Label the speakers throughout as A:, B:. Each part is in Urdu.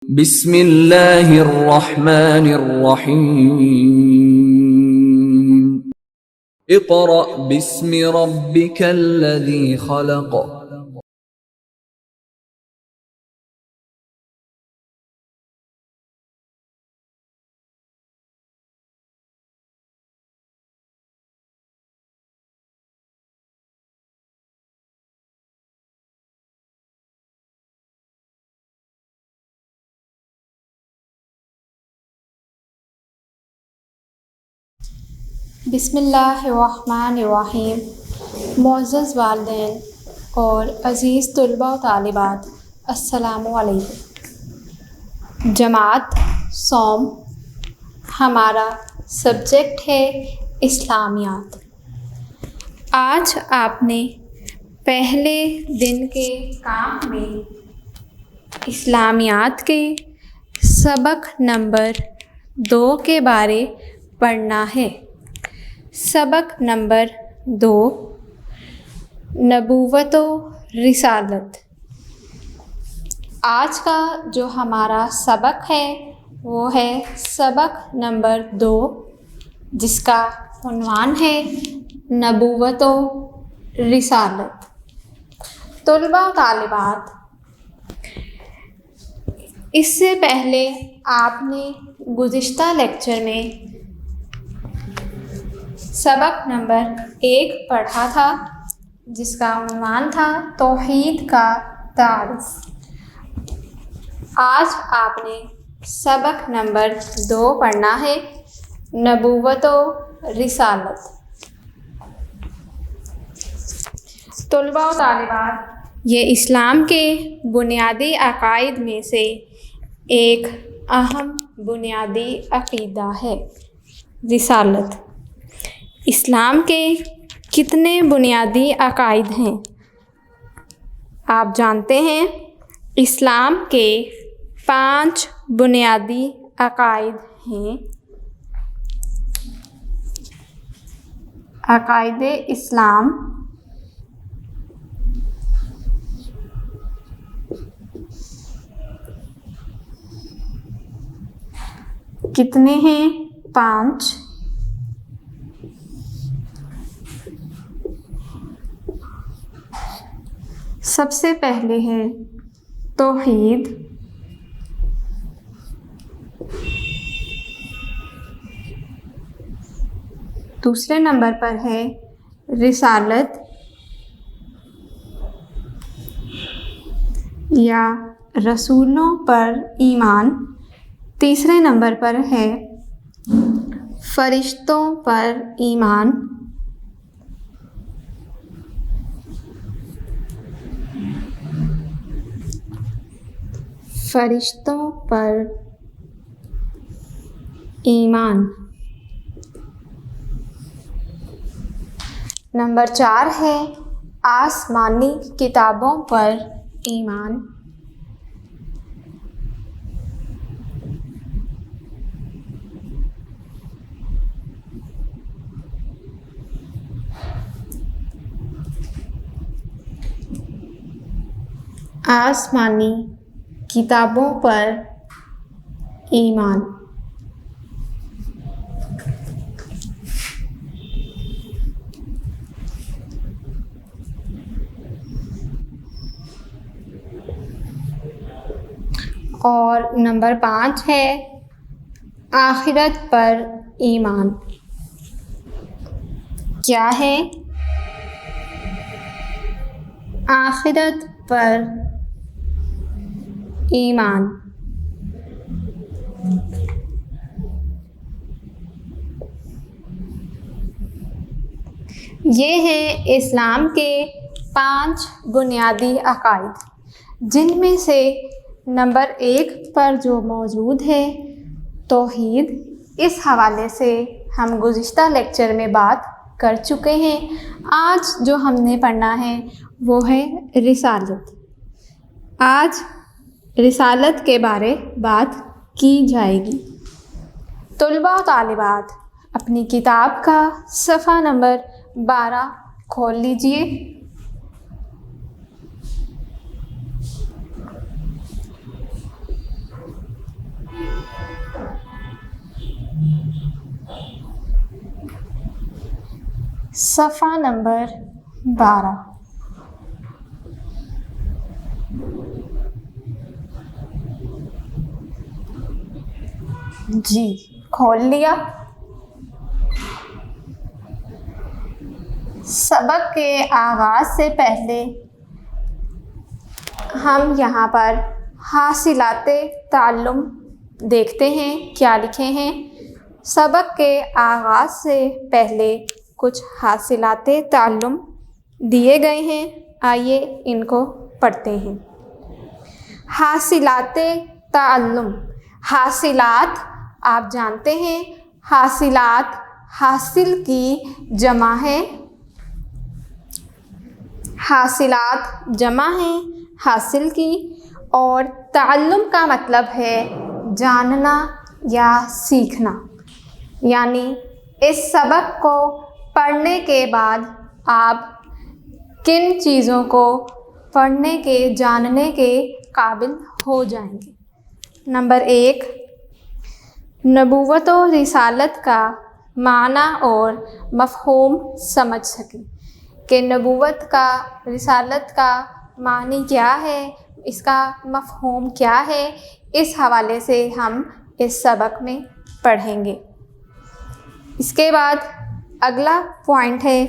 A: بسم اللہ الرحمن الرحیم اقرأ باسم ربک الذی خلق
B: بسم اللہ الرحمن الرحیم۔ معزز والدین اور عزیز طلباء و طالبات، السلام علیکم۔ جماعت سوم، ہمارا سبجیکٹ ہے اسلامیات۔ آج آپ نے پہلے دن کے کام میں اسلامیات کے سبق نمبر 2 کے بارے پڑھنا ہے۔ سبق نمبر 2، نبوت و رسالت۔ آج کا جو ہمارا سبق ہے وہ ہے سبق نمبر 2، جس کا عنوان ہے نبوت و رسالت۔ طلباء و طالبات، اس سے پہلے آپ نے گزشتہ لیکچر میں سبق نمبر 1 پڑھا تھا، جس کا عنوان تھا توحید کا تعارف۔ آج آپ نے سبق نمبر 2 پڑھنا ہے، نبوت و رسالت۔ طلباء و طالبات، یہ اسلام کے بنیادی عقائد میں سے ایک اہم بنیادی عقیدہ ہے، رسالت۔ اسلام کے کتنے بنیادی عقائد ہیں؟ آپ جانتے ہیں اسلام کے 5 بنیادی عقائد ہیں۔ عقائد اسلام کتنے ہیں؟ 5۔ سب سے پہلے ہے توحید، دوسرے نمبر پر ہے رسالت یا رسولوں پر ایمان، تیسرے نمبر پر ہے فرشتوں پر ایمان، فرشتوں پر ایمان۔ نمبر 4 ہے آسمانی کتابوں پر ایمان، آسمانی کتابوں پر ایمان۔ اور نمبر 5 ہے آخرت پر ایمان۔ کیا ہے؟ آخرت پر ایمان۔ یہ ہیں اسلام کے 5 بنیادی عقائد، جن میں سے نمبر 1 پر جو موجود ہے توحید، اس حوالے سے ہم گزشتہ لیکچر میں بات کر چکے ہیں۔ آج جو ہم نے پڑھنا ہے وہ ہے رسالت۔ آج رسالت کے بارے بات کی جائے گی۔ طلباء و طالبات، اپنی کتاب کا صفحہ نمبر 12 کھول لیجئے۔ صفحہ نمبر 12۔ جی کھول لیا۔ سبق کے آغاز سے پہلے ہم یہاں پر حاصلات تعلم دیکھتے ہیں کیا لکھے ہیں۔ سبق کے آغاز سے پہلے کچھ حاصلات تعلم دیے گئے ہیں، آئیے ان کو پڑھتے ہیں۔ حاصلات تعلم، حاصلات آپ جانتے ہیں، حاصلات حاصل کی جمع ہے، حاصلات جمع ہے حاصل کی، اور تعلم کا مطلب ہے جاننا یا سیکھنا، یعنی اس سبق کو پڑھنے کے بعد آپ کن چیزوں کو پڑھنے کے جاننے کے قابل ہو جائیں گے۔ نمبر 1، نبوت و رسالت کا معنی اور مفہوم سمجھ سکیں کہ نبوت کا رسالت کا معنی کیا ہے، اس کا مفہوم کیا ہے، اس حوالے سے ہم اس سبق میں پڑھیں گے۔ اس کے بعد اگلا پوائنٹ ہے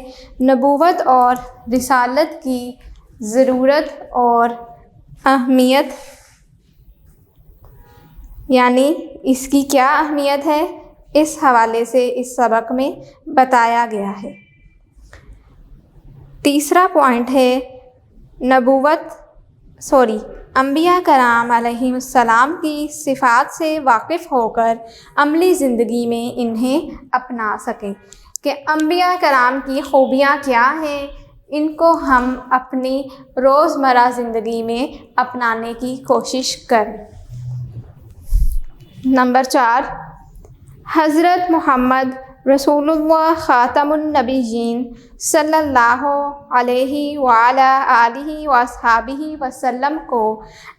B: نبوت اور رسالت کی ضرورت اور اہمیت، یعنی اس کی کیا اہمیت ہے، اس حوالے سے اس سبق میں بتایا گیا ہے۔ تیسرا پوائنٹ ہے انبیاء کرام علیہم السلام کی صفات سے واقف ہو کر عملی زندگی میں انہیں اپنا سکیں کہ انبیاء کرام کی خوبیاں کیا ہیں، ان کو ہم اپنی روزمرہ زندگی میں اپنانے کی کوشش کریں۔ نمبر 4، حضرت محمد رسول اللہ خاتم النبیین صلی اللہ علیہ وعلیٰ آلہ واصحابہ وسلم کو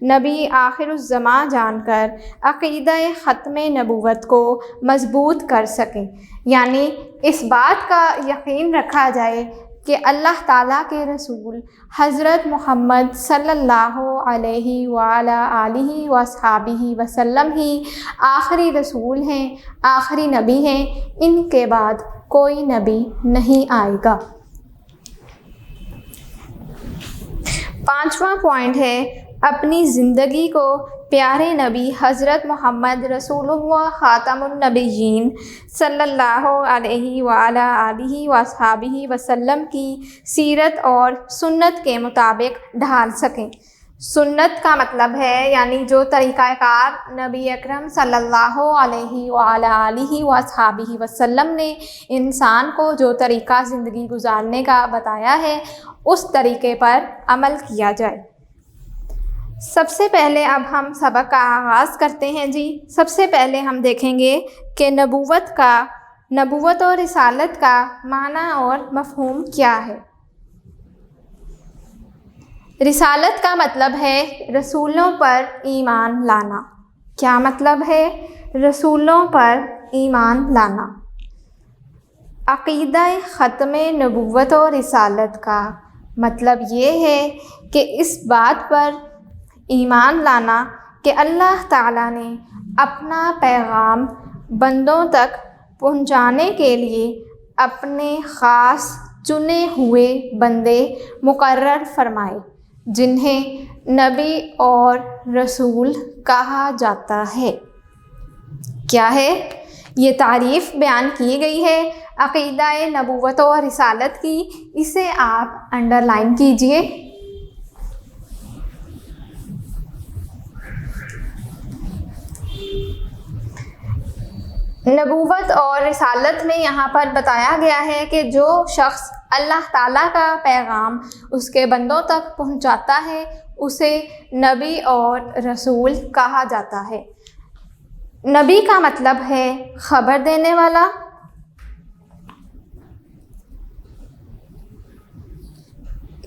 B: نبی آخر الزماں جان کر عقیدہ ختم نبوت کو مضبوط کر سکیں، یعنی اس بات کا یقین رکھا جائے کہ اللہ تعالیٰ کے رسول حضرت محمد صلی اللہ علیہ وعلیٰ آلہ واصحابہ وسلم ہی آخری رسول ہیں، آخری نبی ہیں، ان کے بعد کوئی نبی نہیں آئے گا۔ 5واں پوائنٹ ہے اپنی زندگی کو پیارے نبی حضرت محمد رسول اللہ خاتم النبیین صلی اللہ علیہ وعلیٰ آلہ واصحابہ وسلم کی سیرت اور سنت کے مطابق ڈھال سکیں۔ سنت کا مطلب ہے یعنی جو طریقہ کار نبی اکرم صلی اللہ علیہ وعلیٰ آلہ واصحابہ وسلم نے انسان کو جو طریقہ زندگی گزارنے کا بتایا ہے، اس طریقے پر عمل کیا جائے۔ سب سے پہلے اب ہم سبق کا آغاز کرتے ہیں۔ جی سب سے پہلے ہم دیکھیں گے کہ نبوت اور رسالت کا معنی اور مفہوم کیا ہے۔ رسالت کا مطلب ہے رسولوں پر ایمان لانا۔ کیا مطلب ہے؟ رسولوں پر ایمان لانا۔ عقیدہ ختم نبوت و رسالت کا مطلب یہ ہے کہ اس بات پر ایمان لانا کہ اللہ تعالیٰ نے اپنا پیغام بندوں تک پہنچانے کے لیے اپنے خاص چنے ہوئے بندے مقرر فرمائے، جنہیں نبی اور رسول کہا جاتا ہے۔ کیا ہے؟ یہ تعریف بیان کی گئی ہے عقیدہ نبوت و رسالت کی، اسے آپ انڈر لائن کیجئے۔ نبوت اور رسالت میں یہاں پر بتایا گیا ہے کہ جو شخص اللہ تعالیٰ کا پیغام اس کے بندوں تک پہنچاتا ہے اسے نبی اور رسول کہا جاتا ہے۔ نبی کا مطلب ہے خبر دینے والا،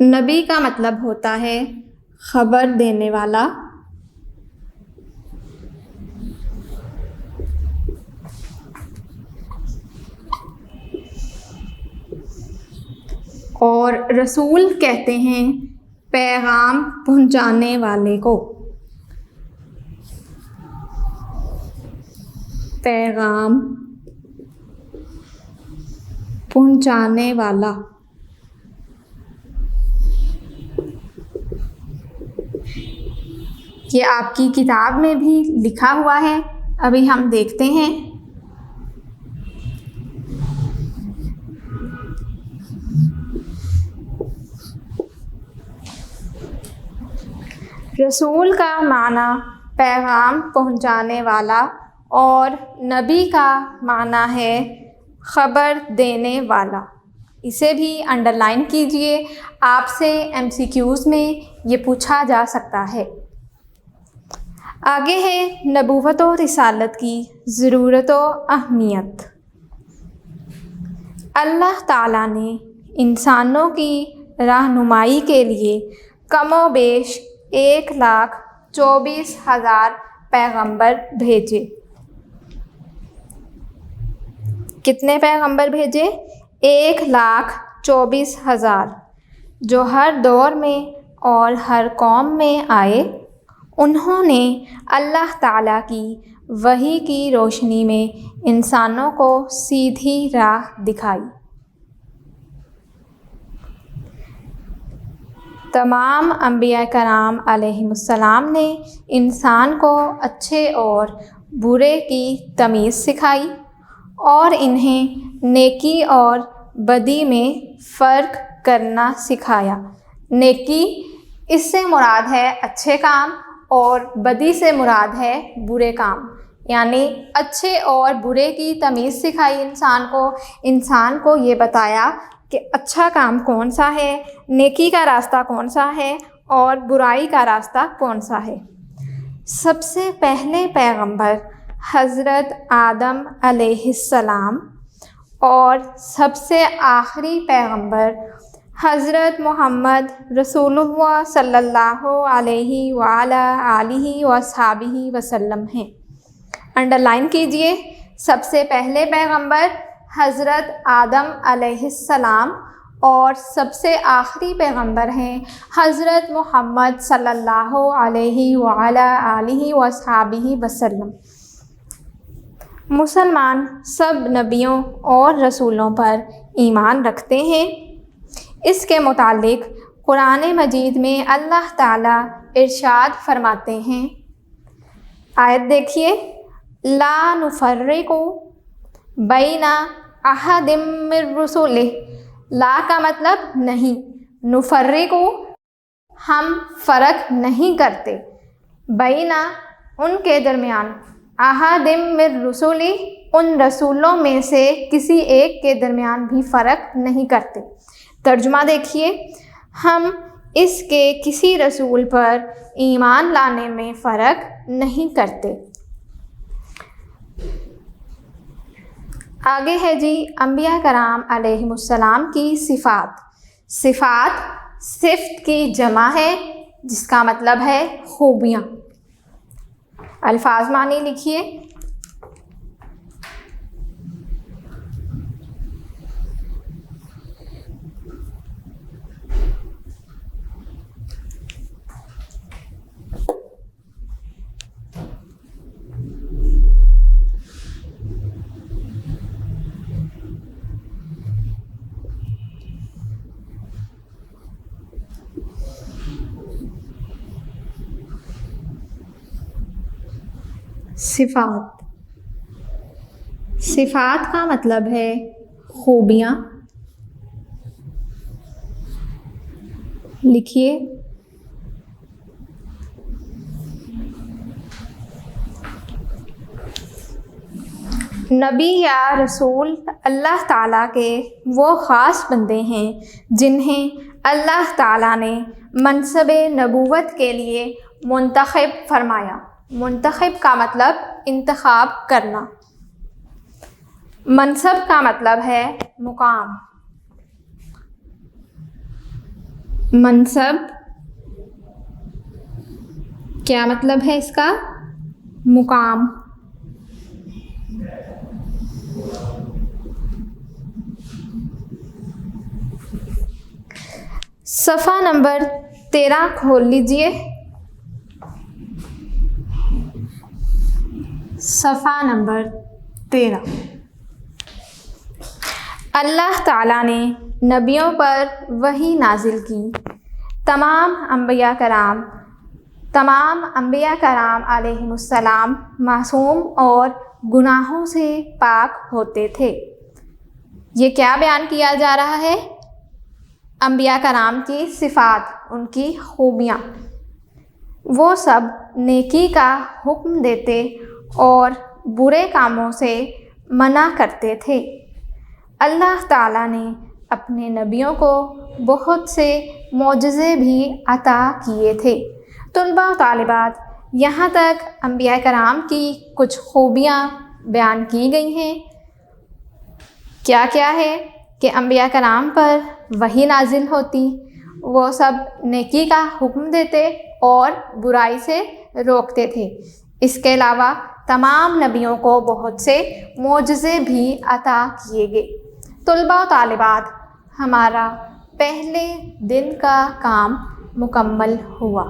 B: نبی کا مطلب ہوتا ہے خبر دینے والا۔ اور رسول کہتے ہیں پیغام پہنچانے والے کو، پیغام پہنچانے والا۔ یہ آپ کی کتاب میں بھی لکھا ہوا ہے، ابھی ہم دیکھتے ہیں۔ رسول کا معنی پیغام پہنچانے والا اور نبی کا معنی ہے خبر دینے والا۔ اسے بھی انڈر لائن کیجئے، آپ سے MCQs میں یہ پوچھا جا سکتا ہے۔ آگے ہے نبوت و رسالت کی ضرورت و اہمیت۔ اللہ تعالیٰ نے انسانوں کی رہنمائی کے لیے کم و بیش 1,24,000 پیغمبر بھیجے۔ کتنے پیغمبر بھیجے؟ 1,24,000، جو ہر دور میں اور ہر قوم میں آئے۔ انہوں نے اللہ تعالیٰ کی وحی کی روشنی میں انسانوں کو سیدھی راہ دکھائی۔ تمام انبیاء کرام علیہم السلام نے انسان کو اچھے اور برے کی تمیز سکھائی اور انہیں نیکی اور بدی میں فرق کرنا سکھایا۔ نیکی اس سے مراد ہے اچھے کام اور بدی سے مراد ہے برے کام، یعنی اچھے اور برے کی تمیز سکھائی انسان کو یہ بتایا کہ اچھا کام کون سا ہے، نیکی کا راستہ کون سا ہے اور برائی کا راستہ کون سا ہے۔ سب سے پہلے پیغمبر حضرت آدم علیہ السلام اور سب سے آخری پیغمبر حضرت محمد رسول اللہ صلی اللہ علیہ وآلہ آلہ وصحبہ وسلم ہیں۔ انڈر لائن کیجئے، سب سے پہلے پیغمبر حضرت آدم علیہ السلام اور سب سے آخری پیغمبر ہیں حضرت محمد صلی اللہ علیہ وآلہ آلہ وصحبہ وسلم۔ مسلمان سب نبیوں اور رسولوں پر ایمان رکھتے ہیں۔ اس کے متعلق قرآن مجید میں اللہ تعالیٰ ارشاد فرماتے ہیں، آیت دیکھیے، لا نفرق بین احد من رسلہ۔ لا کا مطلب نہیں، نفرق ہم فرق نہیں کرتے، بینا ان کے درمیان، احد من رسلہ ان رسولوں میں سے کسی ایک کے درمیان بھی فرق نہیں کرتے۔ ترجمہ دیکھیے، ہم اس کے کسی رسول پر ایمان لانے میں فرق نہیں کرتے۔ آگے ہے جی انبیاء کرام علیہم السلام کی صفات۔ صفات صفت کی جمع ہے جس کا مطلب ہے خوبیاں۔ الفاظ معنی لکھیے، صفات۔ صفات کا مطلب ہے خوبیاں۔ لکھیے، نبی یا رسول اللہ تعالیٰ کے وہ خاص بندے ہیں جنہیں اللہ تعالیٰ نے منصب نبوت کے لیے منتخب فرمایا۔ منتخب کا مطلب انتخاب کرنا، منصب کا مطلب ہے مقام۔ منصب کیا مطلب ہے اس کا؟ مقام۔ صفحہ نمبر 13 کھول لیجئے. صفحہ نمبر 13. اللہ تعالیٰ نے نبیوں پر وحی نازل کی. تمام انبیاء کرام علیہم السلام معصوم اور گناہوں سے پاک ہوتے تھے. یہ کیا بیان کیا جا رہا ہے؟ انبیاء کرام کی صفات، ان کی خوبیاں. وہ سب نیکی کا حکم دیتے اور برے کاموں سے منع کرتے تھے. اللہ تعالیٰ نے اپنے نبیوں کو بہت سے معجزے بھی عطا کیے تھے. طلباء و طالبات، یہاں تک انبیاء کرام کی کچھ خوبیاں بیان کی گئی ہیں. کیا کیا ہے کہ انبیاء کرام پر وحی نازل ہوتی، وہ سب نیکی کا حکم دیتے اور برائی سے روکتے تھے. اس کے علاوہ تمام نبیوں کو بہت سے معجزے بھی عطا کیے گئے. طلباء و طالبات، ہمارا پہلے دن کا کام مکمل ہوا.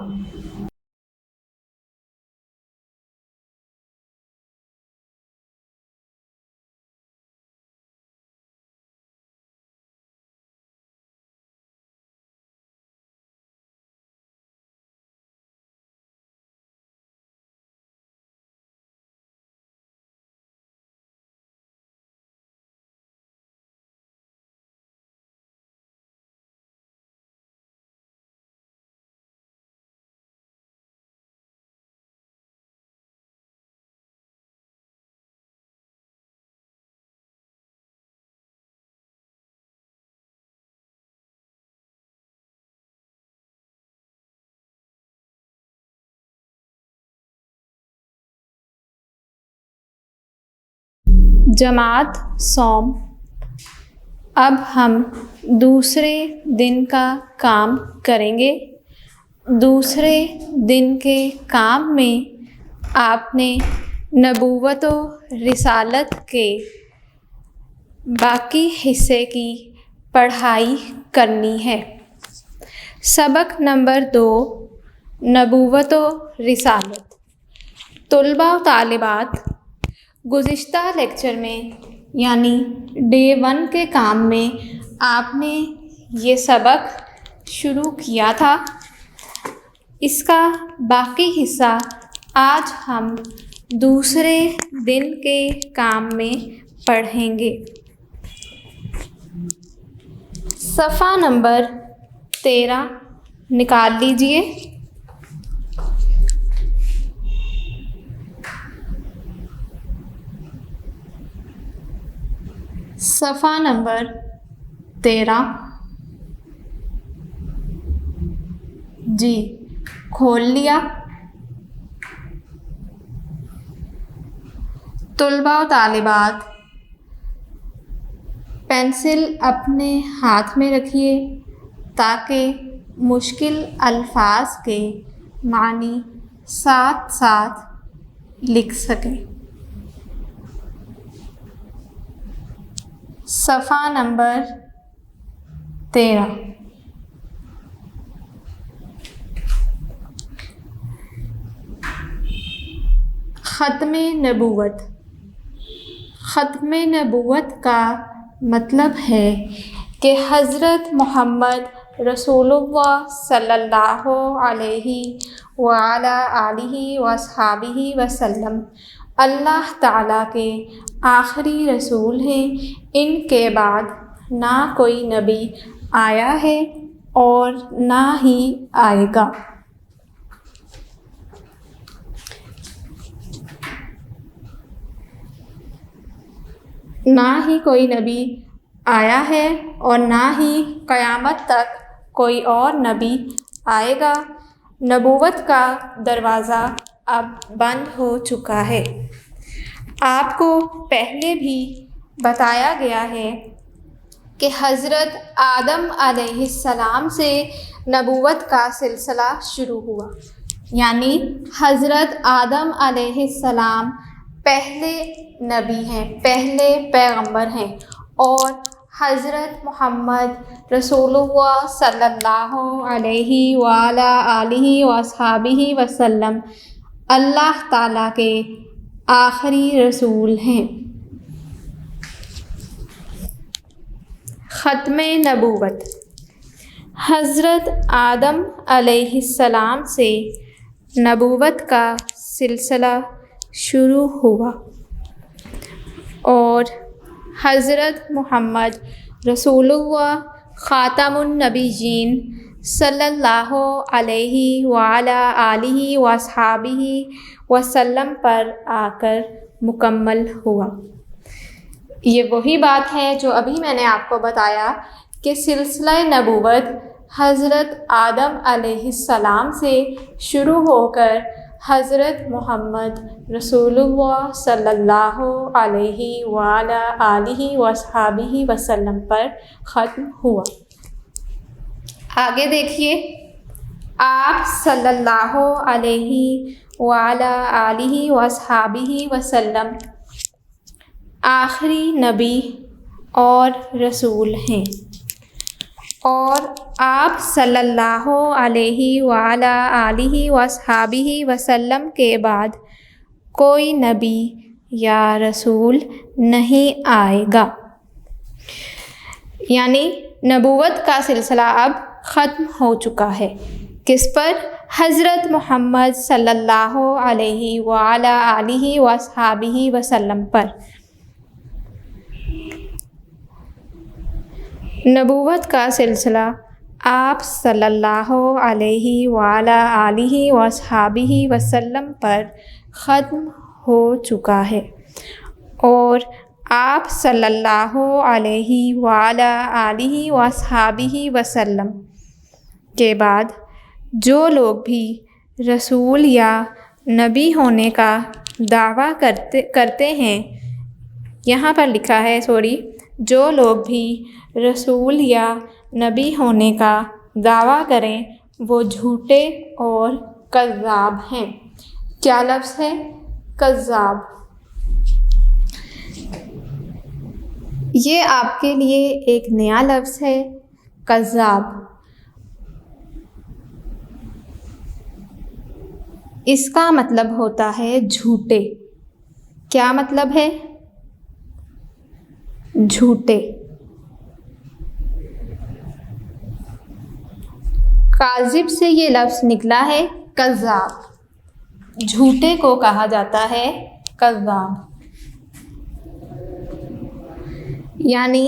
B: جماعت صوم. اب ہم دوسرے دن کا کام کریں گے. دوسرے دن کے کام میں آپ نے نبوت و رسالت کے باقی حصے کی پڑھائی کرنی ہے. سبق نمبر 2، نبوت و رسالت. طلباء و طالبات، گزشتہ لیکچر میں یعنی ڈے 1 کے کام میں آپ نے یہ سبق شروع کیا تھا. اس کا باقی حصہ آج ہم دوسرے دن کے کام میں پڑھیں گے. صفحہ نمبر 13 نکال لیجئے. صفحہ نمبر 13 جی کھول لیا. طلباء و طالبات، پینسل اپنے ہاتھ میں رکھیے تاکہ مشکل الفاظ کے معنی ساتھ ساتھ لکھ سکیں. صفحہ نمبر 13. ختم نبوت. ختم نبوت کا مطلب ہے کہ حضرت محمد رسول اللہ صلی اللہ علیہ وعلی آلہ واصحابہ وسلم اللہ تعالیٰ کے آخری رسول ہیں. ان کے بعد نہ کوئی نبی آیا ہے اور نہ ہی آئے گا. نہ ہی کوئی نبی آیا ہے اور نہ ہی قیامت تک کوئی اور نبی آئے گا. نبوت کا دروازہ اب بند ہو چکا ہے. آپ کو پہلے بھی بتایا گیا ہے کہ حضرت آدم علیہ السلام سے نبوت کا سلسلہ شروع ہوا. یعنی حضرت آدم علیہ السلام پہلے نبی ہیں، پہلے پیغمبر ہیں، اور حضرت محمد رسول اللہ صلی اللہ علیہ وآلہ آلہ وصحبہ وسلم اللہ تعالیٰ کے آخری رسول ہیں۔ ختم نبوت۔ حضرت آدم علیہ السلام سے نبوت کا سلسلہ شروع ہوا اور حضرت محمد رسول اللہ خاتم النبیین صلی اللہ علیہ وآلہ آلہ وصحبہ وسلم پر آ کر مکمل ہوا۔ یہ وہی بات ہے جو ابھی میں نے آپ کو بتایا کہ سلسلہ نبوت حضرت آدم علیہ السلام سے شروع ہو کر حضرت محمد رسول اللہ صلی اللہ علیہ وآلہ آلہ وصحبہ وسلم پر ختم ہوا۔ آگے دیکھیے، آپ صلی اللہ علیہ وآلہ آلہ وصحبہ وسلم آخری نبی اور رسول ہیں، اور آپ صلی اللہ علیہ وآلہ آلہ وصحبہ وسلم کے بعد کوئی نبی یا رسول نہیں آئے گا، یعنی نبوت کا سلسلہ اب ختم ہو چکا ہے۔ کس پر؟ حضرت محمد صلی اللہ علیہ وآلہ آلہ وصحبہ وسلم پر۔ نبوت کا سلسلہ آپ صلی اللہ علیہ وآلہ آلہ وصحبہ وسلم پر ختم ہو چکا ہے، اور آپ صلی اللہ علیہ وآلہ آلہ وصحبہ وسلم کے بعد جو لوگ بھی رسول یا نبی ہونے کا دعویٰ کرتے ہیں، یہاں پر لکھا ہے جو لوگ بھی رسول یا نبی ہونے کا دعویٰ کریں وہ جھوٹے اور کذاب ہیں۔ کیا لفظ ہے؟ کذاب۔ یہ آپ کے لیے ایک نیا لفظ ہے، کذاب۔ اس کا مطلب ہوتا ہے جھوٹے۔ کیا مطلب ہے؟ جھوٹے۔ کاذب سے یہ لفظ نکلا ہے کذاب، جھوٹے کو کہا جاتا ہے کذاب۔ یعنی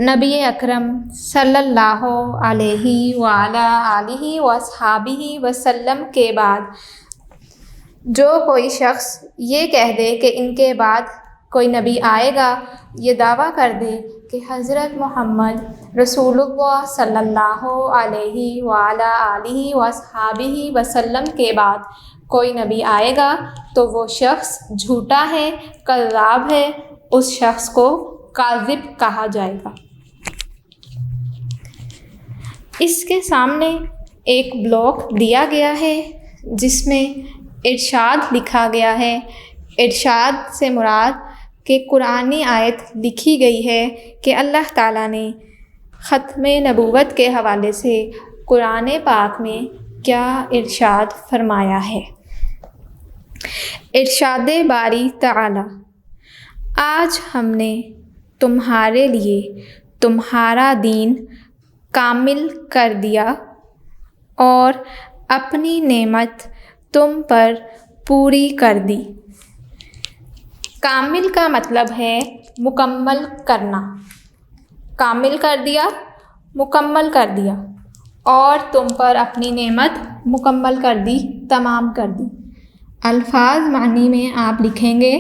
B: نبی اکرم صلی اللہ علیہ وآلہ آلہ وصحبہ وسلم کے بعد جو کوئی شخص یہ کہہ دے کہ ان کے بعد کوئی نبی آئے گا، یہ دعویٰ کر دے کہ حضرت محمد رسول اللہ صلی اللہ علیہ وآلہ آلہ وصحبہ وسلم کے بعد کوئی نبی آئے گا، تو وہ شخص جھوٹا ہے، کذاب ہے، اس شخص کو کاذب کہا جائے گا۔ اس کے سامنے ایک بلاک دیا گیا ہے جس میں ارشاد لکھا گیا ہے۔ ارشاد سے مراد کہ قرآنی آیت لکھی گئی ہے کہ اللہ تعالیٰ نے ختم نبوت کے حوالے سے قرآن پاک میں کیا ارشاد فرمایا ہے۔ ارشاد باری تعالیٰ، آج ہم نے تمہارے لیے تمہارا دین کامل کر دیا اور اپنی نعمت تم پر پوری کر دی۔ کامل کا مطلب ہے مکمل کرنا۔ کامل کر دیا، مکمل کر دیا، اور تم پر اپنی نعمت مکمل کر دی، تمام کر دی۔ الفاظ معنی میں آپ لکھیں گے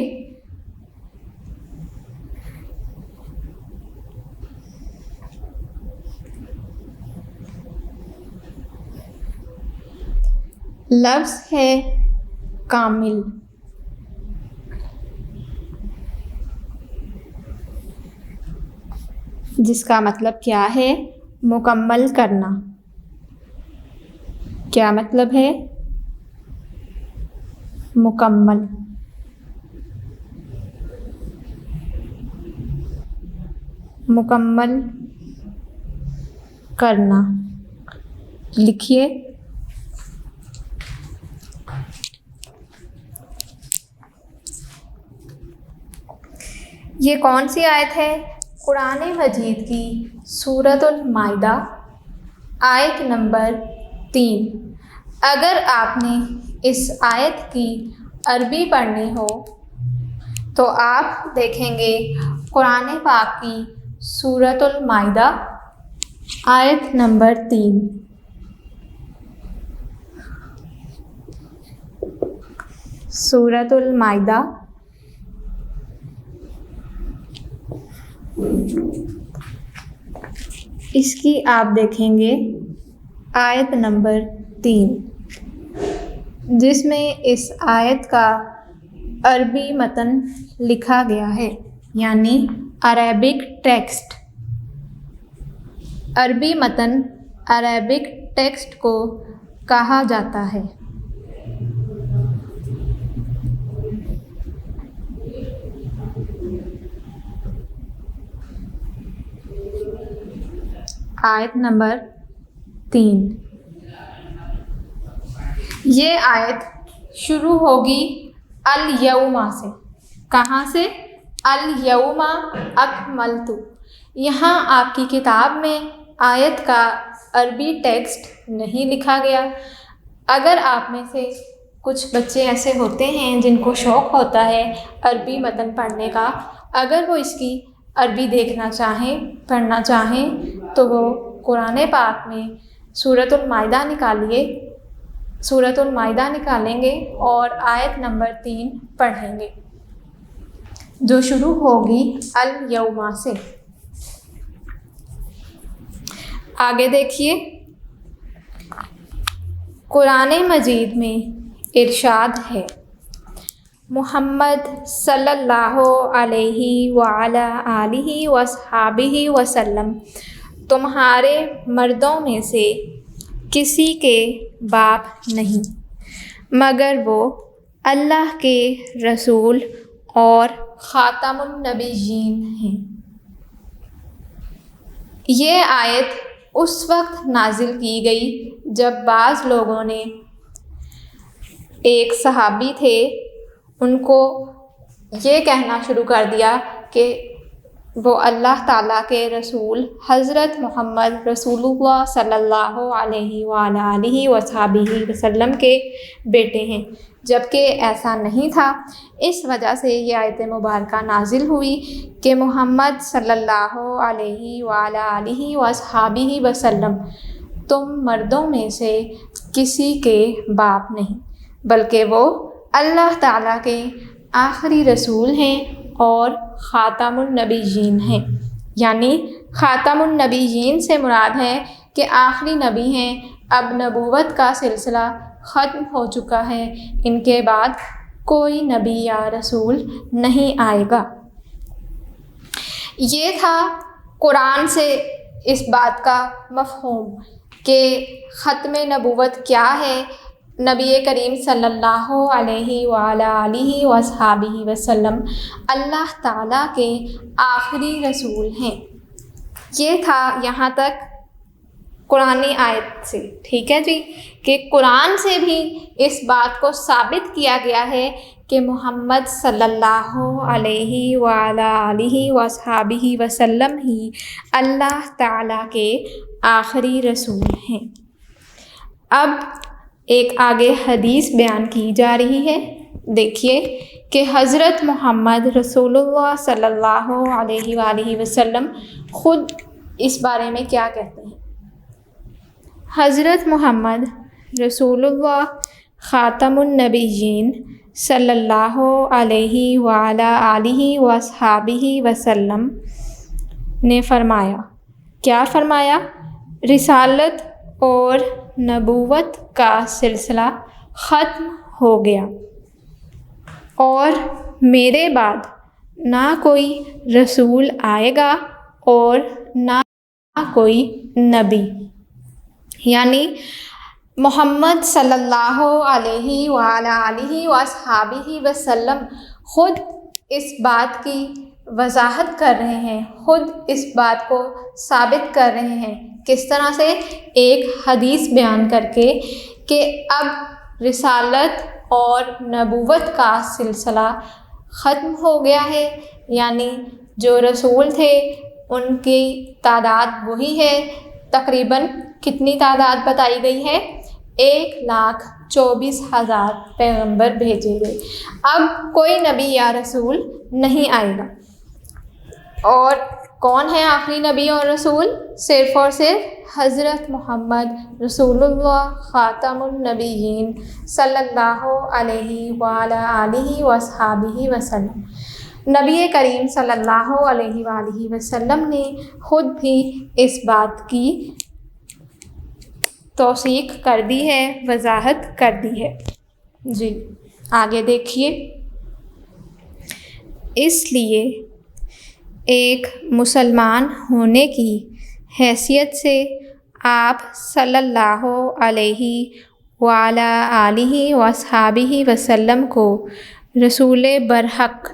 B: لفظ ہے کامل، جس کا مطلب کیا ہے؟ مکمل کرنا۔ کیا مطلب ہے؟ مکمل۔ مکمل کرنا۔ لکھیے۔ یہ کون سی آیت ہے؟ قرآن مجید کی سورۃ المائدہ آیت نمبر 3۔ اگر آپ نے اس آیت کی عربی پڑھنی ہو تو آپ دیکھیں گے قرآن پاک کی سورۃ المائدہ آیت نمبر 3۔ سورۃ المائدہ اس کی آپ دیکھیں گے آیت نمبر 3، جس میں اس آیت کا عربی متن لکھا گیا ہے، یعنی عربک ٹیکسٹ۔ عربی متن عربک ٹیکسٹ کو کہا جاتا ہے۔ آیت نمبر 3۔ یہ آیت شروع ہوگی الیوم سے۔ کہاں سے؟ الیوم اکملت۔ یہاں آپ کی کتاب میں آیت کا عربی ٹیکسٹ نہیں لکھا گیا۔ اگر آپ میں سے کچھ بچے ایسے ہوتے ہیں جن کو شوق ہوتا ہے عربی متن پڑھنے کا، اگر وہ اس کی عربی دیکھنا چاہیں، پڑھنا چاہیں، تو وہ قرآن پاک میں سورۃ المائدہ نکالیے، سورۃ المائدہ نکالیں گے اور آیت نمبر 3 پڑھیں گے، جو شروع ہوگی الیوم سے۔ آگے دیکھیے، قرآن مجید میں ارشاد ہے، محمد صلی اللہ علیہ وعلی آلہ وصحابہ وسلم تمہارے مردوں میں سے کسی کے باپ نہیں مگر وہ اللہ کے رسول اور خاتم النبیین ہیں۔ یہ آیت اس وقت نازل کی گئی جب بعض لوگوں نے، ایک صحابی تھے، ان کو یہ کہنا شروع کر دیا کہ وہ اللہ تعالیٰ کے رسول حضرت محمد رسول اللہ صلی اللہ علیہ وآلہ وصحبہ وسلم کے بیٹے ہیں، جبکہ ایسا نہیں تھا۔ اس وجہ سے یہ آیت مبارکہ نازل ہوئی کہ محمد صلی اللہ علیہ وآلہ وصحبہ وسلم تم مردوں میں سے کسی کے باپ نہیں، بلکہ وہ اللہ تعالیٰ کے آخری رسول ہیں اور خاتم النبیین ہیں۔ یعنی خاتم النبیین سے مراد ہے کہ آخری نبی ہیں، اب نبوت کا سلسلہ ختم ہو چکا ہے، ان کے بعد کوئی نبی یا رسول نہیں آئے گا۔ یہ تھا قرآن سے اس بات کا مفہوم کہ ختم نبوت کیا ہے، نبی کریم صلی اللہ علیہ وآلہ وصحبہ وسلم اللہ تعالیٰ کے آخری رسول ہیں۔ یہ تھا یہاں تک قرآنی آیت سے، ٹھیک ہے جی، کہ قرآن سے بھی اس بات کو ثابت کیا گیا ہے کہ محمد صلی اللہ علیہ وآلہ وصحبہ وسلم ہی اللہ تعالیٰ کے آخری رسول ہیں۔ اب ایک آگے حدیث بیان کی جا رہی ہے، دیکھیے کہ حضرت محمد رسول اللہ صلی اللہ علیہ وآلہ وسلم خود اس بارے میں کیا کہتے ہیں۔ حضرت محمد رسول اللہ خاتم النبیین صلی اللہ علیہ وآلہ آلہ وصحبہ وسلم نے فرمایا، کیا فرمایا؟ رسالت اور نبوت کا سلسلہ ختم ہو گیا اور میرے بعد نہ کوئی رسول آئے گا اور نہ کوئی نبی۔ یعنی محمد صلی اللہ علیہ وآلہ وصحبہ وسلم خود اس بات کی وضاحت کر رہے ہیں، خود اس بات کو ثابت کر رہے ہیں۔ کس طرح سے؟ ایک حدیث بیان کر کے کہ اب رسالت اور نبوت کا سلسلہ ختم ہو گیا ہے، یعنی جو رسول تھے ان کی تعداد وہی ہے۔ تقریباً کتنی تعداد بتائی گئی ہے؟ 1,24,000 پیغمبر بھیجے گئے۔ اب کوئی نبی یا رسول نہیں آئے گا۔ اور کون ہے آخری نبی اور رسول؟ صرف اور صرف حضرت محمد رسول اللہ خاتم النبیین صلی اللہ علیہ وآلہ آلہ وصحبہ وسلم۔ نبی کریم صلی اللہ علیہ وآلہ وسلم نے خود بھی اس بات کی توثیق کر دی ہے، وضاحت کر دی ہے۔ جی آگے دیکھیے۔ اس لیے ایک مسلمان ہونے کی حیثیت سے آپ صلی اللہ علیہ وآلہ آلہ وصحبہ وسلم کو رسول برحق،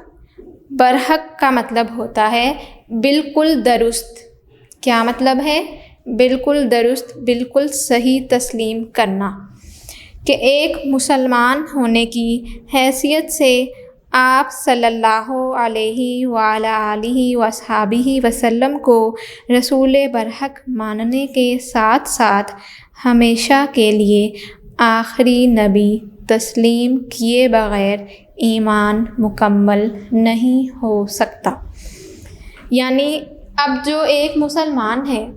B: برحق کا مطلب ہوتا ہے بالکل درست۔ کیا مطلب ہے؟ بالکل درست، بالکل صحیح تسلیم کرنا۔ کہ ایک مسلمان ہونے کی حیثیت سے آپ صلی اللہ علیہ وآلہ آلہ وصحبہ وسلم کو رسول برحق ماننے کے ساتھ ساتھ ہمیشہ کے لیے آخری نبی تسلیم کیے بغیر ایمان مکمل نہیں ہو سکتا۔ یعنی اب جو ایک مسلمان ہے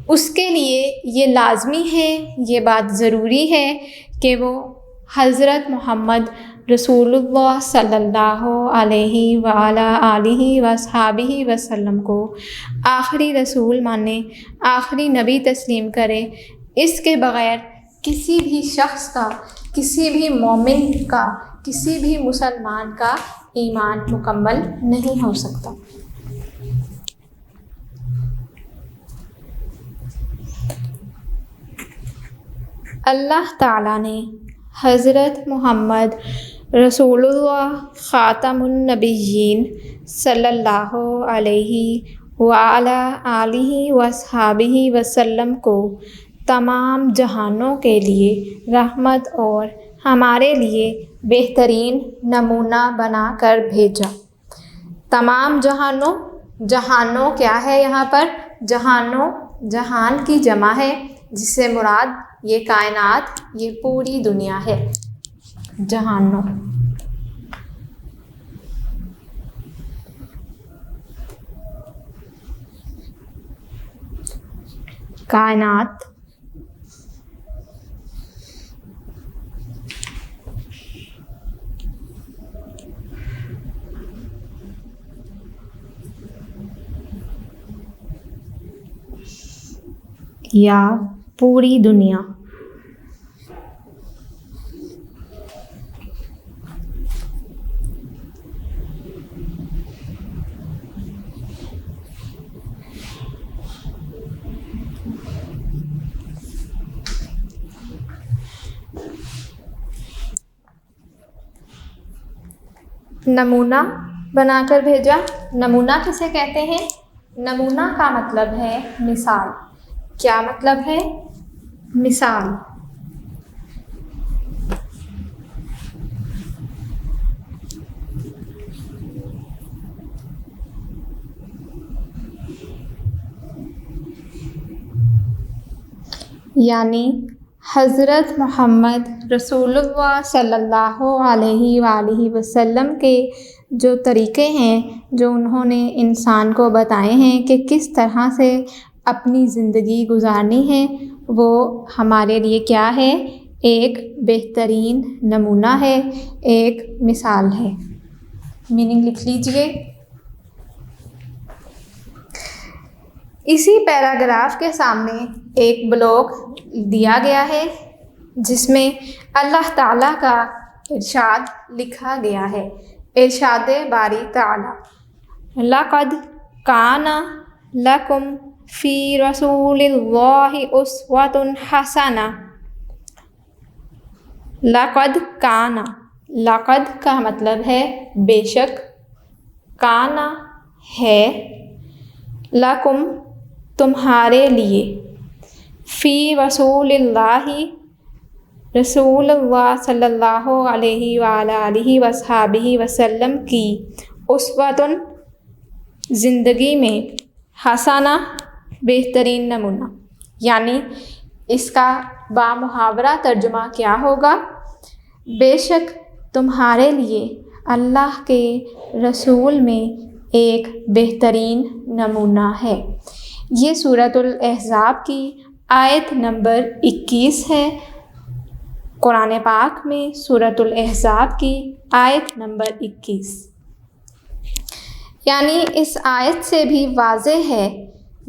B: اس کے لیے یہ لازمی ہے، یہ بات ضروری ہے کہ وہ حضرت محمد رسول اللہ صلی اللہ علیہ وآلہ آلہ وصحبہ وسلم کو آخری رسول مانے، آخری نبی تسلیم کرے۔ اس کے بغیر کسی بھی شخص کا، کسی بھی مومن کا، کسی بھی مسلمان کا ایمان مکمل نہیں ہو سکتا۔ اللہ تعالیٰ نے حضرت محمد رسول اللہ خاتم النبیین صلی اللہ علیہ وآلہ آلہ وصحبہ وسلم کو تمام جہانوں کے لیے رحمت اور ہمارے لیے بہترین نمونہ بنا کر بھیجا۔ تمام جہانوں، جہانوں کیا ہے یہاں پر؟ جہانوں، جہان کی جمع ہے، جس سے مراد یہ کائنات، یہ پوری دنیا ہے۔ جہانوں، کائنات، یا پوری دنیا۔ نمونہ بنا کر بھیجا۔ نمونہ کسے کہتے ہیں؟ نمونہ کا مطلب ہے مثال۔ کیا مطلب ہے؟ مثال۔ یعنی حضرت محمد رسول اللہ صلی اللہ علیہ وآلہ وسلم کے جو طریقے ہیں، جو انہوں نے انسان کو بتائے ہیں کہ کس طرح سے اپنی زندگی گزارنی ہے، وہ ہمارے لیے کیا ہے؟ ایک بہترین نمونہ ہے، ایک مثال ہے۔ میننگ لکھ لیجئے۔ اسی پیراگراف کے سامنے ایک بلاک دیا گیا ہے جس میں اللہ تعالیٰ کا ارشاد لکھا گیا ہے۔ ارشاد باری تعالیٰ، لَقَدْ كَانَ لَكُمْ فِي رَسُولِ اللَّهِ أُسْوَةٌ حَسَنَةٌ۔ لَقَدْ كَانَ، لَقَدْ کا مطلب ہے بے شک، کانا ہے، لکم تمہارے لیے، فی رسول اللہ رسول اللہ صلی اللہ علیہ وآلہ وصحبہ وسلم کی اسوۃ زندگی میں حسنہ بہترین نمونہ، یعنی اس کا بامحاورہ ترجمہ کیا ہوگا؟ بے شک تمہارے لیے اللہ کے رسول میں ایک بہترین نمونہ ہے۔ یہ سورۃ الاحزاب کی آیت نمبر 21 ہے۔ قرآن پاک میں سورۃ الاحزاب کی آیت نمبر 21، یعنی اس آیت سے بھی واضح ہے،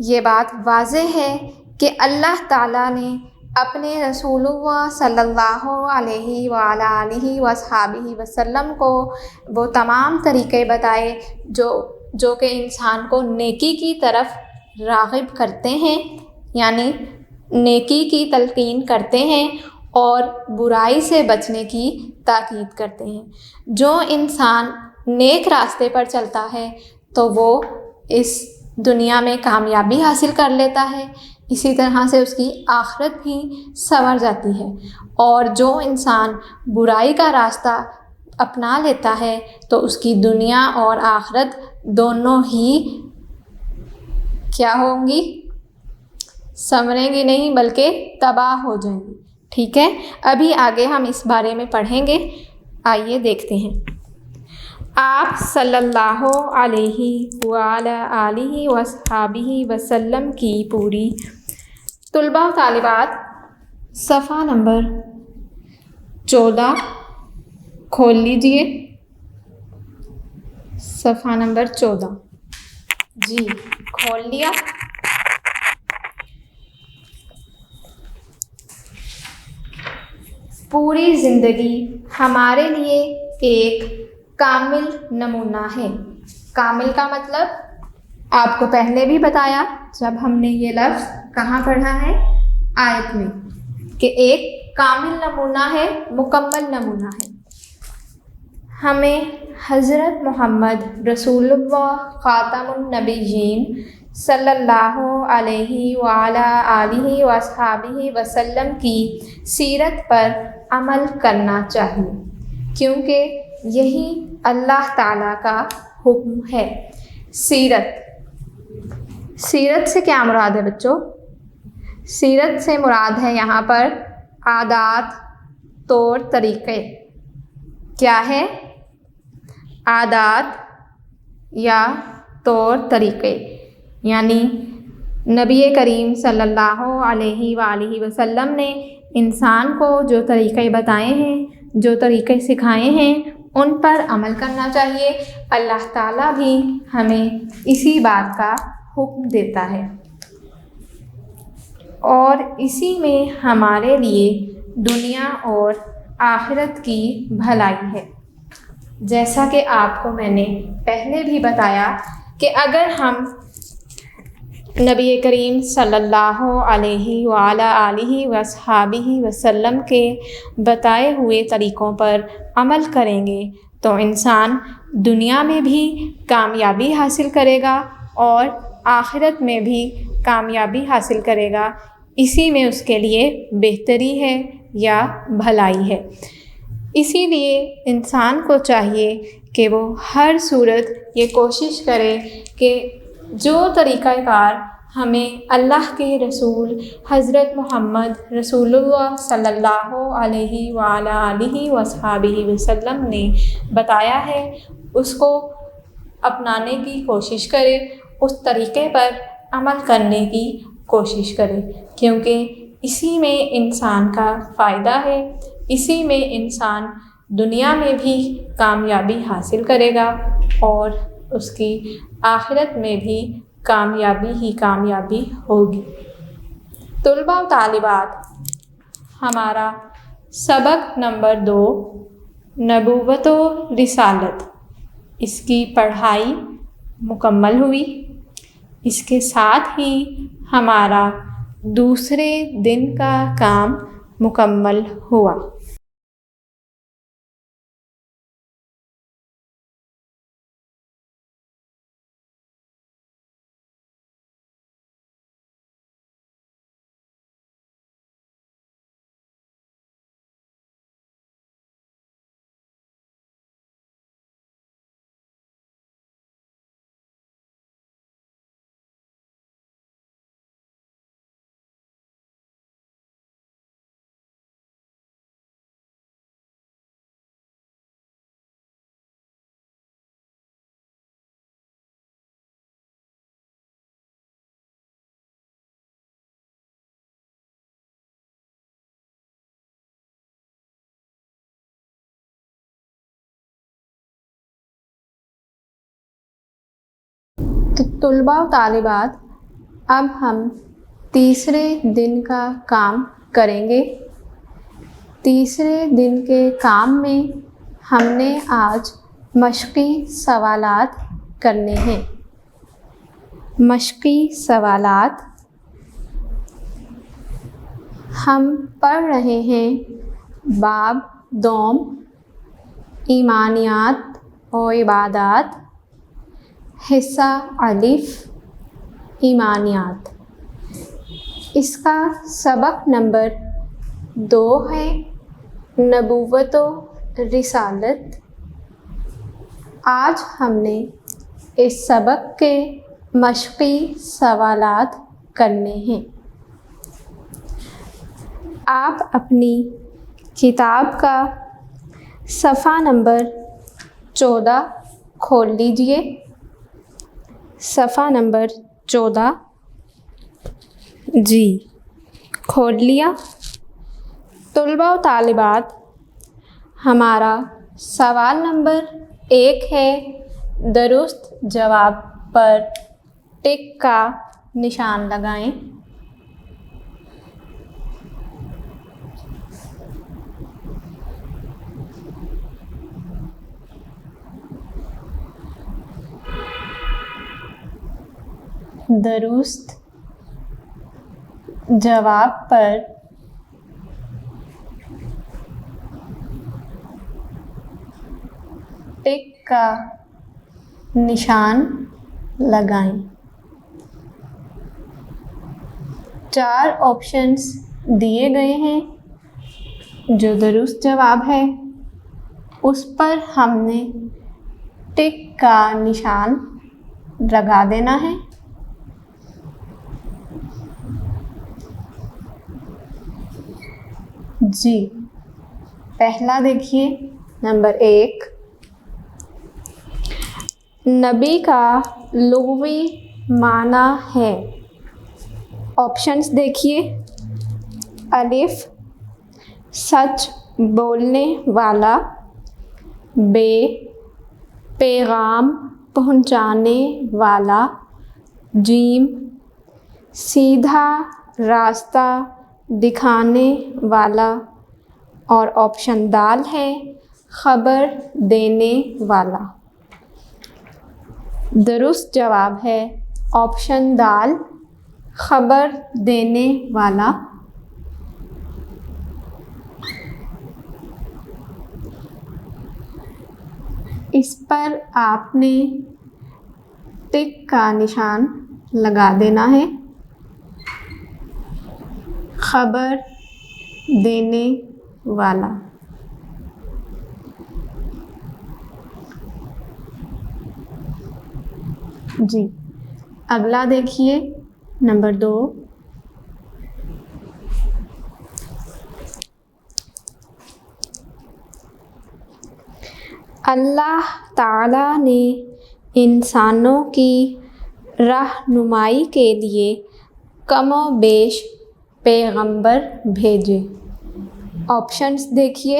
B: یہ بات واضح ہے کہ اللہ تعالیٰ نے اپنے رسول اللہ صلی اللہ علیہ وآلہ وصحبہ وسلم کو وہ تمام طریقے بتائے جو کہ انسان کو نیکی کی طرف راغب کرتے ہیں، یعنی نیکی کی تلقین کرتے ہیں اور برائی سے بچنے کی تاکید کرتے ہیں۔ جو انسان نیک راستے پر چلتا ہے تو وہ اس دنیا میں کامیابی حاصل کر لیتا ہے، اسی طرح سے اس کی آخرت بھی سنور جاتی ہے، اور جو انسان برائی کا راستہ اپنا لیتا ہے تو اس کی دنیا اور آخرت دونوں ہی کیا ہوں گی؟ سنوریں گی نہیں بلکہ تباہ ہو جائیں گی۔ ٹھیک ہے، ابھی آگے ہم اس بارے میں پڑھیں گے، آئیے دیکھتے ہیں۔ آپ صلی اللہ علیہ وآلہ وصحبہ وسلم کی پوری طلباء و طالبات صفحہ نمبر 14 کھول لیجئے، صفحہ نمبر 14 جی کھول لیا۔ پوری زندگی ہمارے لیے ایک کامل نمونہ ہے۔ کامل کا مطلب آپ کو پہلے بھی بتایا جب ہم نے یہ لفظ کہاں پڑھا ہے؟ آیت میں، کہ ایک کامل نمونہ ہے، مکمل نمونہ ہے۔ ہمیں حضرت محمد رسول اللہ خاتم النبیین صلی اللہ علیہ وآلہ آلہ وصحبہ وسلم کی سیرت پر عمل کرنا چاہیے، کیونکہ یہی اللہ تعالیٰ کا حکم ہے۔ سیرت سے کیا مراد ہے بچوں؟ سیرت سے مراد ہے یہاں پر عادات، طور طریقے۔ کیا ہے؟ عادات یا طور طریقے، یعنی نبی کریم صلی اللہ علیہ وآلہ وسلم نے انسان کو جو طریقے بتائے ہیں، جو طریقے سکھائے ہیں، ان پر عمل کرنا چاہیے۔ اللہ تعالیٰ بھی ہمیں اسی بات کا حکم دیتا ہے، اور اسی میں ہمارے لیے دنیا اور آخرت کی بھلائی ہے۔ جیسا کہ آپ کو میں نے پہلے بھی بتایا کہ اگر ہم نبی کریم صلی اللہ علیہ وآلہ آلہ وصحبہ وسلم کے بتائے ہوئے طریقوں پر عمل کریں گے تو انسان دنیا میں بھی کامیابی حاصل کرے گا اور آخرت میں بھی کامیابی حاصل کرے گا، اسی میں اس کے لیے بہتری ہے یا بھلائی ہے۔ اسی لیے انسان کو چاہیے کہ وہ ہر صورت یہ کوشش کرے کہ جو طریقہ کار ہمیں اللہ کے رسول حضرت محمد رسول اللہ صلی اللہ علیہ وآلہ آلہ وصحبہ وسلم نے بتایا ہے اس کو اپنانے کی کوشش کرے، اس طریقے پر عمل کرنے کی کوشش کرے، کیونکہ اسی میں انسان کا فائدہ ہے، اسی میں انسان دنیا میں بھی کامیابی حاصل کرے گا اور اس کی آخرت میں بھی کامیابی ہی کامیابی ہوگی۔ طلباء و طالبات، ہمارا سبق نمبر 2 نبوت و رسالت، اس کی پڑھائی مکمل ہوئی۔ اس کے ساتھ ہی ہمارا دوسرے دن کا کام مکمل ہوا۔ تو طلباء و طالبات، اب ہم تیسرے دن کا کام کریں گے۔ تیسرے دن کے کام میں ہم نے آج مشقی سوالات کرنے ہیں۔ مشقی سوالات ہم پڑھ رہے ہیں باب دوم، ایمانیات و عبادات، حصہ الف، ایمانیات۔ اس کا سبق نمبر 2 ہے، نبوت و رسالت۔ آج ہم نے اس سبق کے مشقی سوالات کرنے ہیں۔ آپ اپنی کتاب کا صفحہ نمبر 14 کھول لیجئے۔ صفحہ نمبر 14 جی کھول لیا۔ طلباء و طالبات، ہمارا سوال نمبر 1 ہے، درست جواب پر ٹک کا نشان لگائیں۔ درست جواب پر ٹک کا نشان لگائیں۔ 4 آپشنز دیے گئے ہیں، جو درست جواب ہے اس پر ہم نے ٹک کا نشان لگا دینا ہے۔ جی پہلا دیکھیے، نمبر 1، نبی کا لغوی معنی ہے۔ آپشنز دیکھیے، الف سچ بولنے والا، ب پیغام پہنچانے والا، جیم سیدھا راستہ دکھانے والا، اور آپشن دال ہے خبر دینے والا۔ درست جواب ہے آپشن دال، خبر دینے والا۔ اس پر آپ نے ٹک کا نشان لگا دینا ہے، خبر دینے والا۔ جی اگلا دیکھیے، نمبر 2، اللہ تعالیٰ نے انسانوں کی رہنمائی کے لیے کم و بیش پیغمبر بھیجے۔ آپشنز دیکھیے،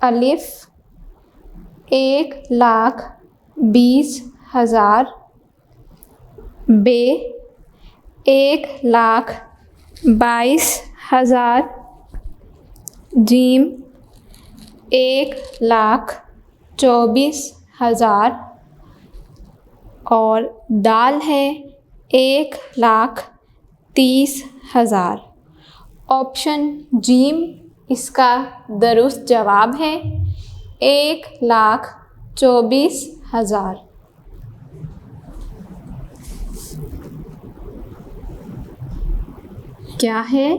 B: الف 1,20,000، ب 1,22,000، جیم 1,24,000، اور دال ہے 1,30,000۔ آپشن جیم اس کا درست جواب ہے، 1,24,000۔ کیا ہے؟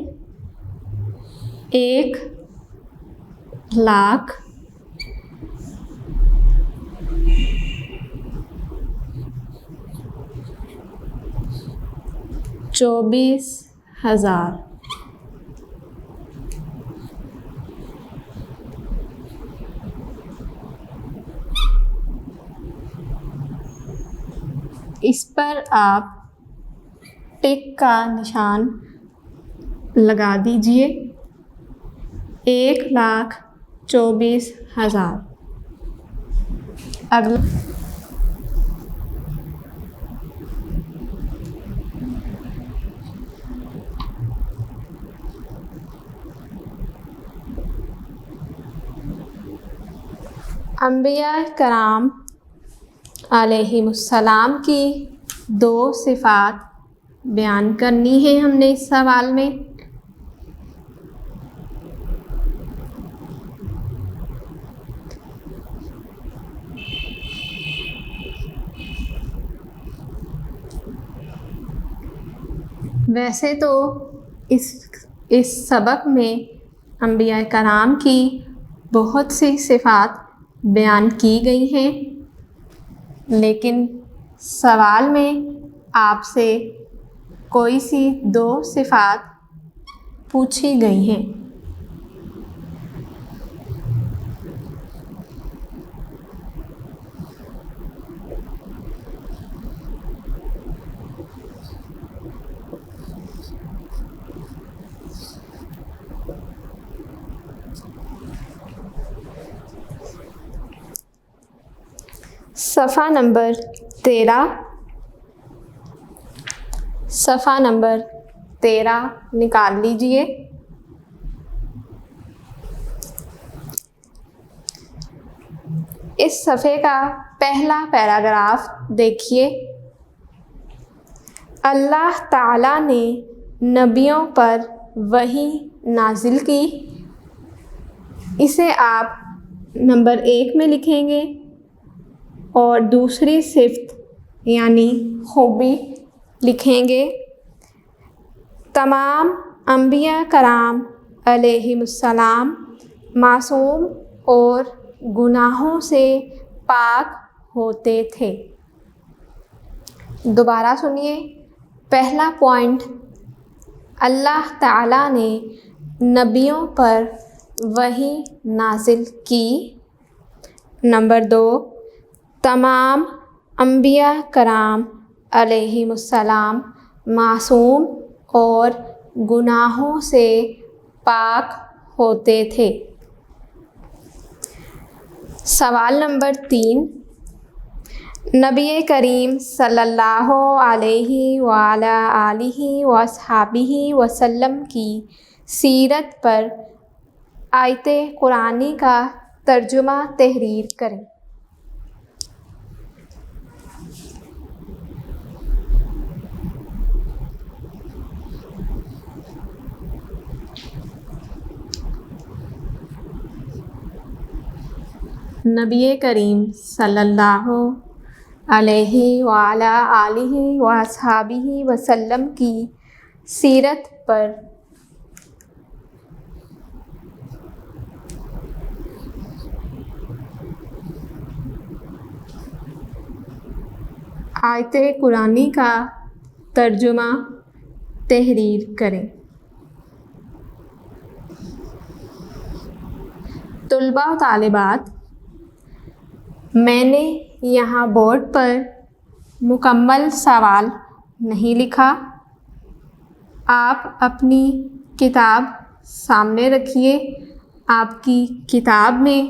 B: 1,24,000۔ اس پر آپ ٹک کا نشان لگا دیجئے، 1,24,000۔ انبیاء کرام علیہم السلام کی 2 صفات بیان کرنی ہے ہم نے اس سوال میں۔ ویسے تو اس سبق میں انبیاء کرام کی بہت سی صفات بیان کی گئی ہیں، لیکن سوال میں آپ سے کوئی سی 2 صفات پوچھی گئی ہیں۔ صفحہ نمبر 13 نکال لیجئے۔ اس صفحے کا پہلا پیراگراف دیکھیے۔ اللہ تعالیٰ نے نبیوں پر وحی نازل کی، اسے آپ نمبر 1 میں لکھیں گے، اور دوسری صفت یعنی خوبی لکھیں گے۔ تمام انبیاء کرام علیہم السلام معصوم اور گناہوں سے پاک ہوتے تھے۔ دوبارہ سنیے، پہلا پوائنٹ، اللہ تعالیٰ نے نبیوں پر وحی نازل کی۔ نمبر 2، تمام انبیاء کرام علیہم السلام معصوم اور گناہوں سے پاک ہوتے تھے۔ سوال نمبر 3، نبی کریم صلی اللہ علیہ وآلہ آلہ وصحبہ وسلم کی سیرت پر آیت قرآنی کا ترجمہ تحریر کریں۔ نبی کریم صلی اللہ علیہ وآلہ آلہ وصحبہ وسلم کی سیرت پر آیت قرآنی کا ترجمہ تحریر کریں۔ طلباء و طالبات، میں نے یہاں بورڈ پر مکمل سوال نہیں لکھا، آپ اپنی کتاب سامنے رکھیے، آپ کی کتاب میں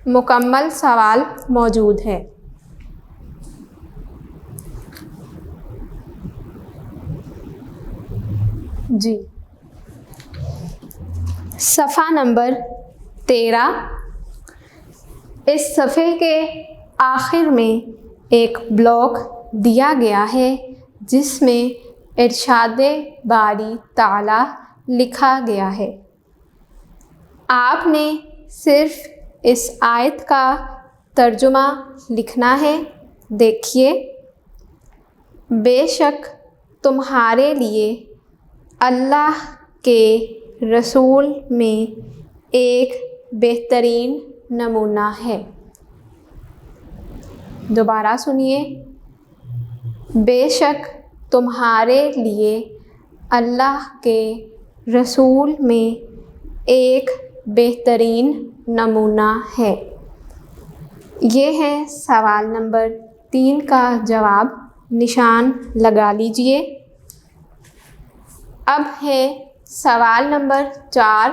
B: مکمل سوال موجود ہے۔ جی، صفحہ نمبر 13، اس صفحے کے آخر میں ایک بلاک دیا گیا ہے جس میں ارشاد باری تعالیٰ لکھا گیا ہے۔ آپ نے صرف اس آیت کا ترجمہ لکھنا ہے۔ دیکھیے، بے شک تمہارے لیے اللہ کے رسول میں ایک بہترین نمونہ ہے۔ دوبارہ سنیے، بے شک تمہارے لیے اللہ کے رسول میں ایک بہترین نمونہ ہے۔ یہ ہے سوال نمبر 3 کا جواب، نشان لگا لیجئے۔ اب ہے سوال نمبر 4،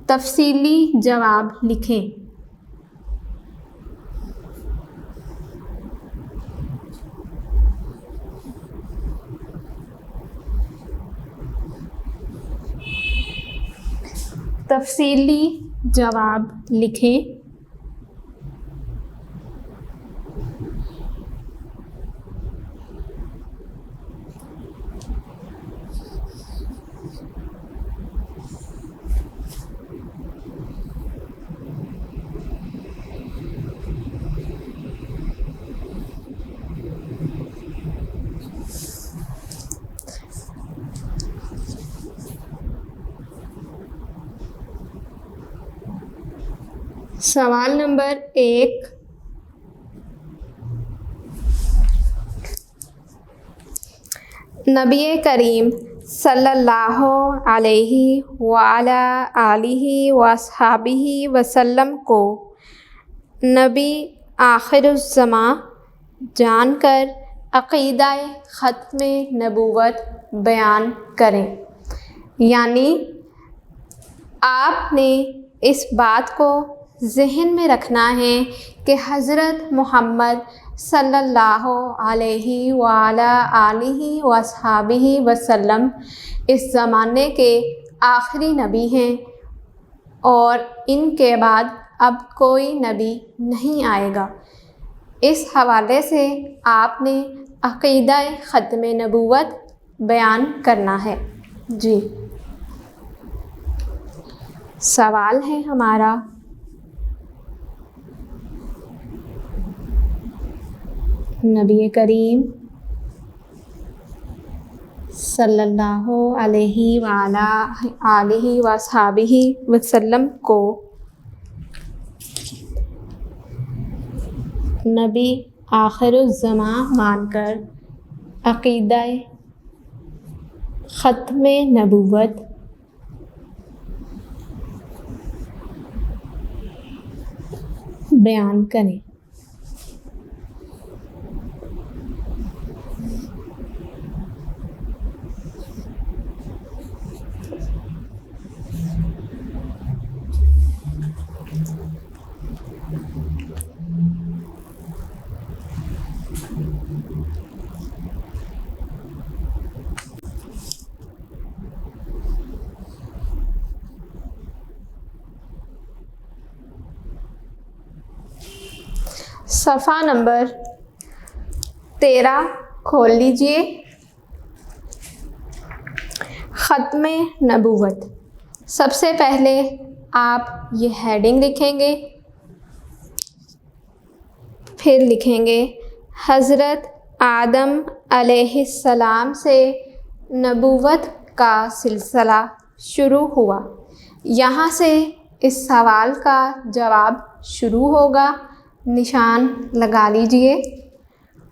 B: تفصیلی جواب لکھیں۔ تفصیلی جواب لکھیں۔ سوال نمبر 1، نبی کریم صلی اللہ علیہ وعلی آلہ وصحبہ وسلم کو نبی آخر الزماں جان کر عقیدہ ختم نبوت بیان کریں۔ یعنی آپ نے اس بات کو ذہن میں رکھنا ہے کہ حضرت محمد صلی اللہ علیہ وعلی آلہ وصحبہ وسلم اس زمانے کے آخری نبی ہیں اور ان کے بعد اب کوئی نبی نہیں آئے گا۔ اس حوالے سے آپ نے عقیدہ ختم نبوت بیان کرنا ہے۔ جی، سوال ہے ہمارا، نبی کریم صلی اللہ علیہ وعلی آلہ وصحبہ وسلم کو نبی آخر الزماں مان کر عقیدہ ختم نبوت بیان کریں۔ صفحہ نمبر 13 کھول لیجئے۔ ختم نبوت، سب سے پہلے آپ یہ ہیڈنگ لکھیں گے، پھر لکھیں گے حضرت آدم علیہ السلام سے نبوت کا سلسلہ شروع ہوا۔ یہاں سے اس سوال کا جواب شروع ہوگا، نشان لگا لیجئے۔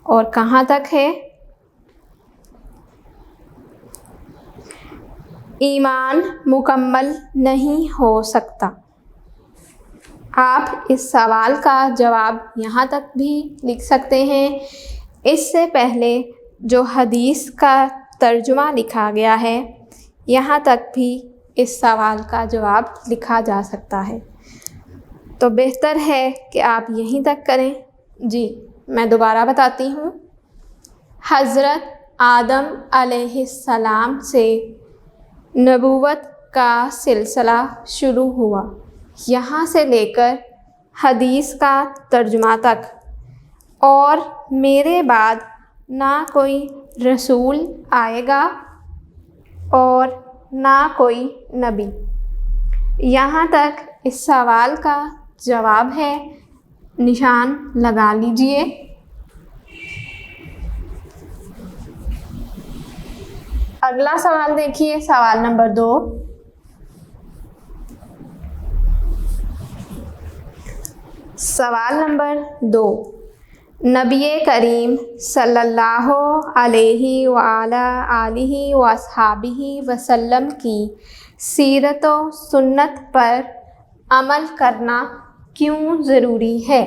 B: اور کہاں تک ہے؟ ایمان مکمل نہیں ہو سکتا۔ آپ اس سوال کا جواب یہاں تک بھی لکھ سکتے ہیں۔ اس سے پہلے جو حدیث کا ترجمہ لکھا گیا ہے، یہاں تک بھی اس سوال کا جواب لکھا جا سکتا ہے، تو بہتر ہے کہ آپ یہیں تک کریں۔ جی، میں دوبارہ بتاتی ہوں۔ حضرت آدم علیہ السلام سے نبوت کا سلسلہ شروع ہوا، یہاں سے لے کر حدیث کا ترجمہ تک، اور میرے بعد نہ کوئی رسول آئے گا اور نہ کوئی نبی۔ یہاں تک اس سوال کا جواب ہے، نشان لگا لیجئے۔ اگلا سوال دیکھیے، سوال نمبر 2۔ سوال نمبر 2، نبی کریم صلی اللہ علیہ وعلی آلہ وصحبہ وسلم کی سیرت و سنت پر عمل کرنا کیوں ضروری ہے؟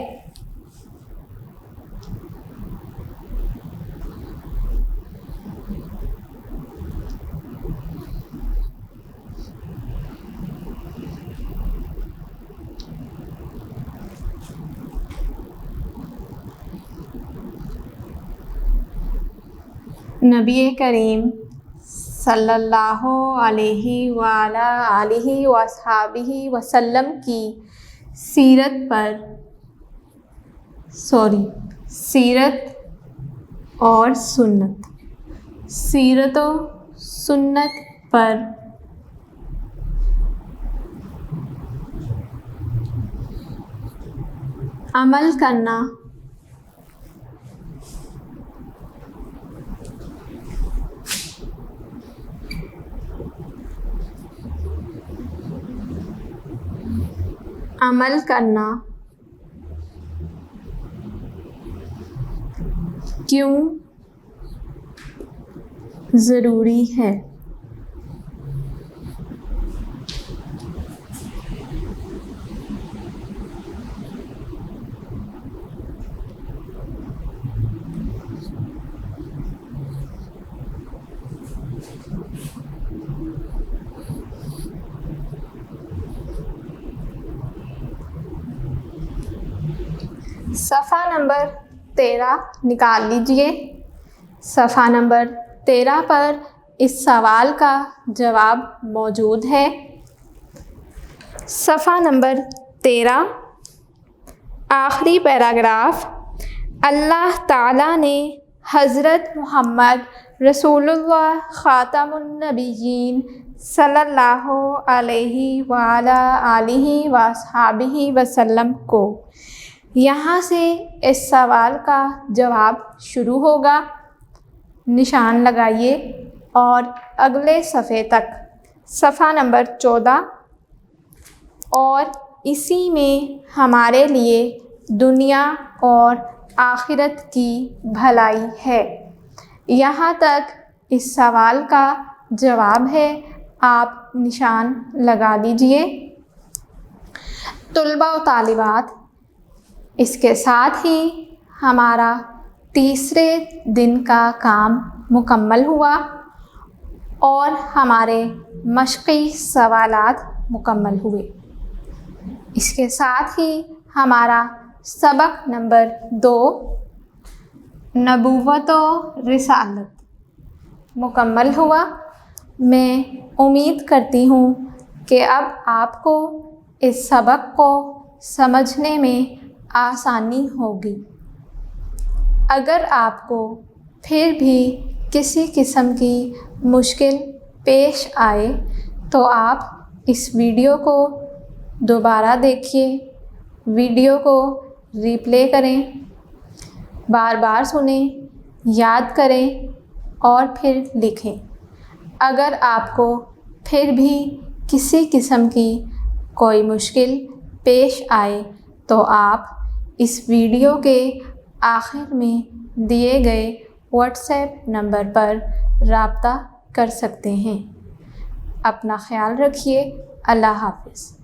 B: نبی کریم صلی اللہ علیہ وعلی آلہ وصحبہ وسلم کی سیرت پر سیرت اور سنت، سیرت و سنت پر عمل کرنا، عمل کرنا کیوں ضروری ہے؟ صفحہ نمبر 13 نکال لیجئے۔ صفحہ نمبر 13 پر اس سوال کا جواب موجود ہے۔ صفحہ نمبر 13 آخری پیراگراف، اللہ تعالیٰ نے حضرت محمد رسول اللہ خاتم النبیین صلی اللہ علیہ وآلہ آلہ وصحبہ وسلم کو، یہاں سے اس سوال کا جواب شروع ہوگا، نشان لگائیے اور اگلے صفحے تک، صفحہ نمبر 14، اور اسی میں ہمارے لیے دنیا اور آخرت کی بھلائی ہے۔ یہاں تک اس سوال کا جواب ہے، آپ نشان لگا لیجئے۔ طلباء و طالبات، اس کے ساتھ ہی ہمارا تیسرے دن کا کام مکمل ہوا اور ہمارے مشقی سوالات مکمل ہوئے۔ اس کے ساتھ ہی ہمارا سبق نمبر 2 نبوت و رسالت مکمل ہوا۔ میں امید کرتی ہوں کہ اب آپ کو اس سبق کو سمجھنے میں آسانی ہوگی۔ اگر آپ کو پھر بھی کسی قسم کی مشکل پیش آئے تو آپ اس ویڈیو کو دوبارہ دیکھیے، ویڈیو کو ریپلے کریں، بار بار سنیں، یاد کریں اور پھر لکھیں۔ اگر آپ کو پھر بھی کسی قسم کی کوئی مشکل پیش آئے تو آپ اس ویڈیو کے آخر میں دیے گئے واٹس ایپ نمبر پر رابطہ کر سکتے ہیں۔ اپنا خیال رکھیے۔ اللہ حافظ۔